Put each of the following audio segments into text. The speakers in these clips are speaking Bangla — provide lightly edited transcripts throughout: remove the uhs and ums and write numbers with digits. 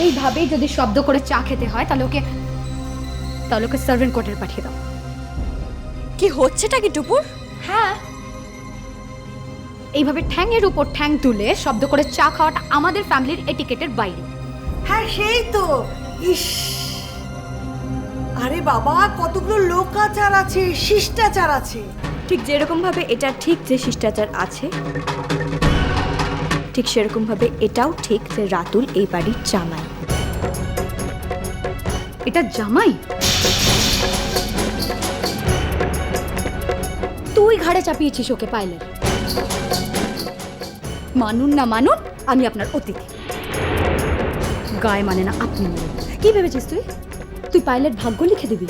এইভাবেই যদি শব্দ করে চা খেতে হয় তাহলে ওকে সার্ভেন্ট কোয়ার্টারে পাঠিয়ে দাও। কি হচ্ছেটা কি টুপুর? হ্যাঁ, এইভাবে ঠ্যাংয়ের উপর ঠ্যাং তুলে শব্দ করে চা খাওয়াটা আমাদের ফ্যামিলির এটিকেটের বাইরে। হ্যাঁ সেই তো। ইস, আরে বাবা, কতগুলো লোকাচার আছে, শিষ্টাচার আছে। ঠিক যেরকম ভাবে এটা ঠিক যে শিষ্টাচার আছে, ঠিক সেরকম ভাবে এটাও ঠিক যে রাতুল এই বাড়ির জামাই। এটা জামাই? তুই ঘাড়ে চাপিয়েছিস ওকে পাইলের। মানুন না মানুন, আমি আপনার অতিথি। গায়ে মানে না আপনি মানে। কি ভেবেছিস তুই? তুই পাইলের ভাগ্য লিখে দিবি?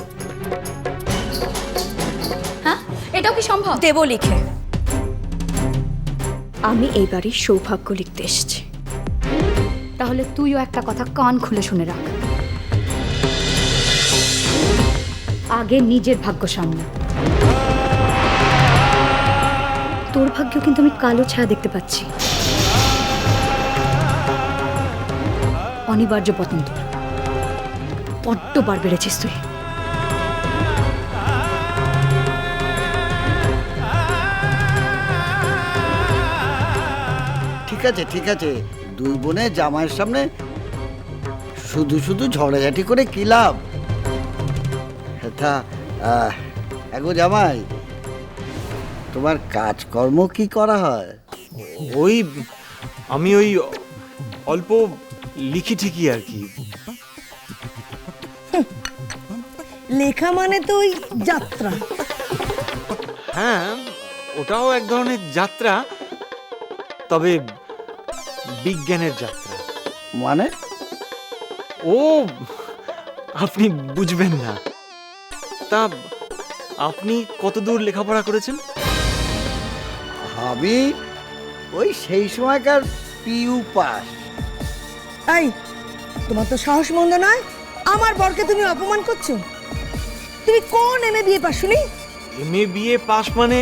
হ্যাঁ, এটাও কি সম্ভব? দেব লিখে। আমি এই বাড়ির সৌভাগ্য লিখতে এসেছি। তাহলে তুইও একটা কথা কান খুলে শুনে রাখ, আগে নিজের ভাগ্য সামনে। তোর ভাগ্য কিন্তু আমি কালো ছায়া দেখতে পাচ্ছি। অনিবার্য পতন তোর। বড্ড বার বেড়েছিস তুই। ঠিক আছে, দুই বোনে জামাইয়ের সামনে শুধু শুধু ঝগড়াঝাটি করে কি লাভ? তা এগো জামাই, তোমার কাজকর্ম কি করা হয়? আমি অল্প লিখি ঠিকই আর কি। লেখা মানে তো ওই যাত্রা। হ্যাঁ, ওটাও এক ধরনের যাত্রা, তবে বিজ্ঞানের যাত্রা। মানে? ও, আপনি বুঝবেন না। তা আপনি কতদূর লেখাপড়া করেছেন? আমি ওই সেই সময়কার পিইউ পাস। এই, তোমার তো সাহস মন্দ নয়, আমার বরকে তুমি অপমান করছো। তুমি কোন এমএ বিএ পাস শুনি? এমএ বিএ পাস মানে?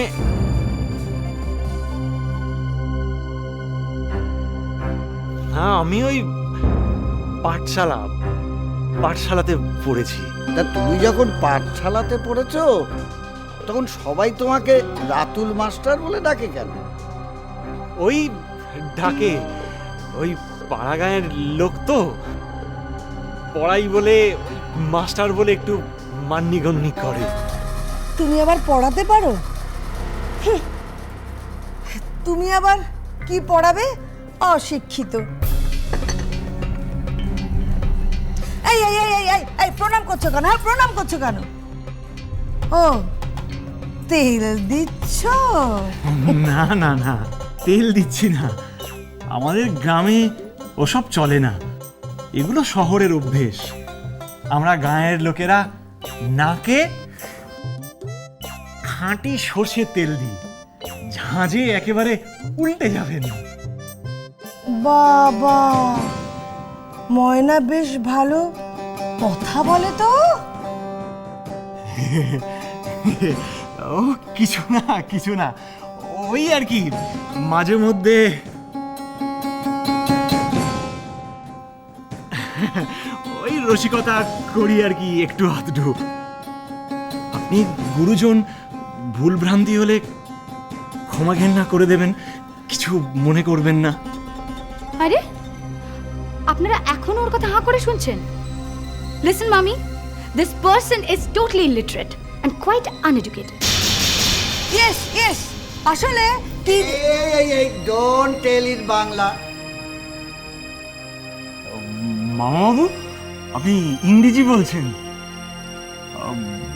হ্যাঁ, আমি ওই পাঠশালাতে পড়েছি। তা তুমি যখন পাঠশালাতে পড়েছো তখন সবাই তোমাকে রাতুল মাস্টার বলে ডাকে কেন? ওই ডাকে, ওই পাড়া গাঁয়ের লোক তো, পড়াই বলে মাস্টার বলে একটু মান্যিগণ্যি করে। তুমি আবার পড়াতে পারো? তুমি আবার কি পড়াবে? অশিক্ষিত। এই এই এই এই এই প্রণাম করছো কেন? হ্যাঁ, প্রণাম করছো কেন? ও, তেল দিচ্ছ? না না না, তেল দিচ্ছি না। আমাদের গ্রামে ওসব চলে না, এগুলো শহরের অভ্যেস। আমরা গাঁয়ের লোকেরা নাকে খাঁটি সর্ষের তেল দিই, ঝাঁঝে একেবারে উল্টে যাবেন। বাবা, ময়না বেশ ভালো কথা বলে তো। ও কিছু না, ওই আর কি মাঝে মধ্যে ওই রসিকতা করি আর কি, একটু আধটু। আপনি গুরুজন, ভুল ভ্রান্তি হলে ক্ষমা ঘেন্না করে দেবেন, কিছু মনে করবেন না। আরে, আপনারা এখনো ওর কথা হাঁ করে শুনছেন? লিসেন মামি, this person is totally illiterate and quite uneducated. Yes yes, আসলে কি এই ডোন্ট টেল ইট বাংলা। মামাবাবু, আপনি ইংরেজি বলছেন?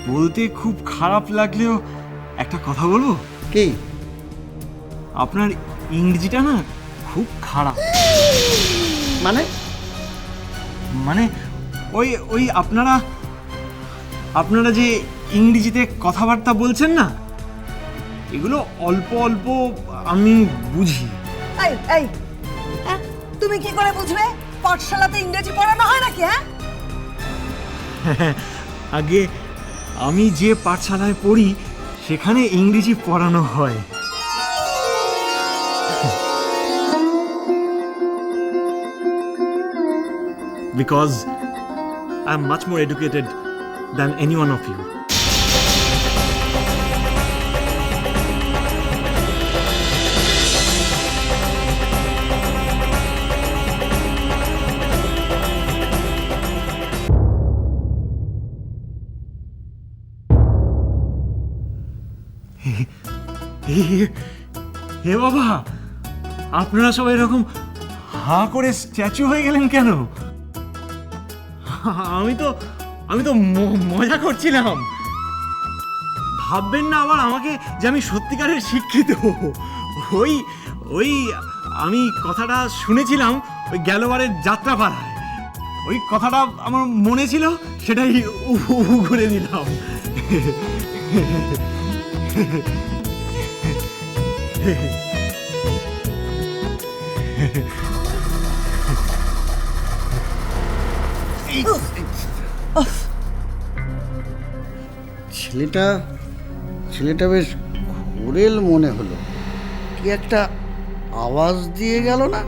বলতে খুব খারাপ লাগলেও একটা কথা বলবো। কি? আপনার ইংরেজিটা না খুব খারাপ। মানে ওই ওই আপনারা যে ইংরেজিতে কথাবার্তা বলছেন না, এগুলো অল্প অল্প আমি বুঝি। এই এই, তুমি কি করে বুঝবে? পাঠশালাতে ইংরেজি পড়ানো হয় নাকি? হ্যাঁ, আগে আমি যে পাঠশালায় পড়ি সেখানে ইংরেজি পড়ানো হয়। because I'm much more educated than any one of you. হে বাবা, আপনারা সবাই এরকম হাঁ করে স্ট্যাচু হয়ে গেলেন কেন? আমি তো মজা করছিলাম। ভাববেন না আবার আমাকে যে আমি সত্যিকারের শিক্ষিত। ওই আমি কথাটা শুনেছিলাম ওই গেলবারের যাত্রাপাড়ায়। ওই কথাটা আমার মনে ছিল, সেটাই করে দিলাম। ছেলেটা বেশ ঘোরেল মনে হলো। কি একটা আওয়াজ দিয়ে গেল না?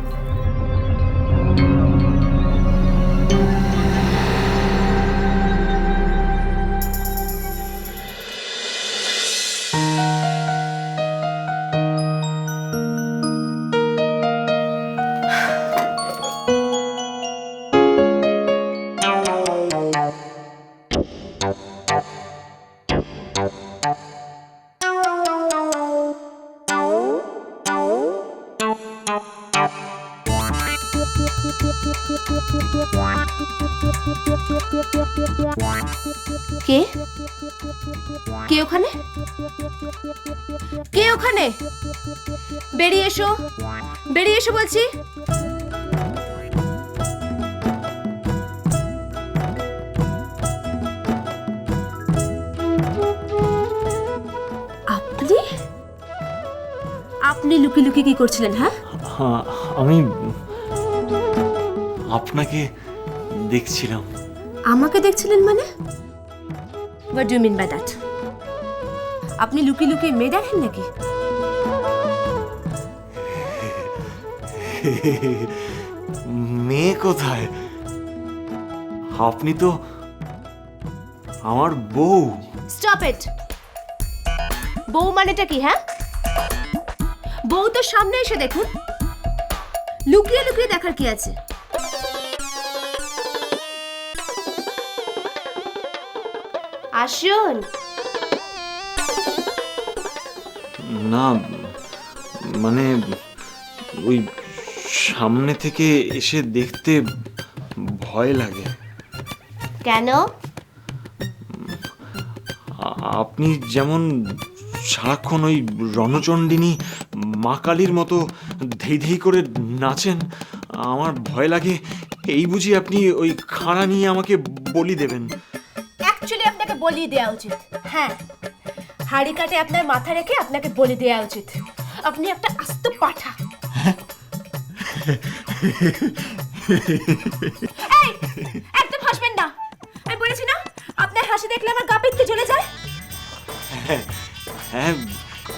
কে কে ওখানে? কে ওখানে? বেরিয়ে এসো, বেরিয়ে এসো বলছি। আপনি আপনি লুকিয়ে লুকিয়ে কি করছিলেন? হ্যাঁ, আমি আপনাকে দেখছিলাম। আমাকে দেখছিলেন মানে? What do you mean by that? আপনি লুকিয়ে লুকিয়ে মেয়ে দেখেন নাকি? মেয়ে কোথায়? আপনি তো আমার বউ। Stop it. বউ মানেটা কি? হ্যাঁ, বউ তো সামনে এসে দেখুন। লুকিয়ে লুকিয়ে দেখার কি আছে? আসুন। না মানে ওই সামনে থেকে এসে দেখতে ভয় লাগে। কেন? আপনি যেমন সারাক্ষণ ওই রণচণ্ডিনী মা কালীর মতো ধেই ধেই করে নাচেন, আমার ভয় লাগে এই বুঝি আপনি ওই খাড়া নিয়ে আমাকে বলি দেবেন। অ্যাকচুয়ালি আপনাকে বলি দেওয়া উচিত। হ্যাঁ, হাড়ি কাটে আপনার মাথা রেখে আপনাকে বলি দেওয়া উচিত। আপনি একটা আস্ত পাঠা। এই, একদম হাসবেন না। আমি বলেছি না, আপনার হাসি দেখলে আমার গা পিত্তে জ্বলে যায়। হ্যাঁ,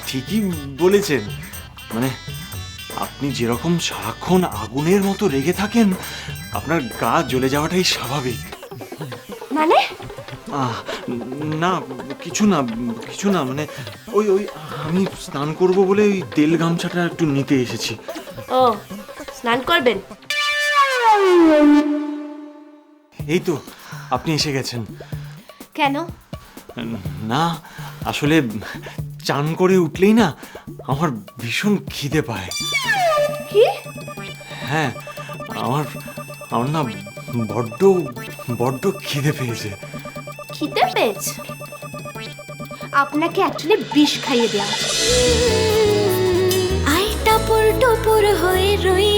ঠিকই বলেছেন। মানে আপনি যেরকম সারাক্ষণ আগুনের মতো রেগে থাকেন, আপনার গা জ্বলে যাওয়াটাই স্বাভাবিক। মানে? না কিছু না, কিছু না। মানে ওই আমি স্নান করব বলে ওই তেল গামছাটা একটু নিতে এসেছি। ও, স্নান করবেন? এই তো আপনি এসে গেছেন। কেন? না আসলে চান করে উঠলেই না আমার ভীষণ খিদে পায়। কি? হ্যাঁ, আমার না বড্ড খিদে পেয়েছে। খিদে পেয়েছে? আপনাকে অ্যাকচুয়ালি বিষ খাইয়ে দেওয়া। আই টাপুর টুপুর হয়ে রই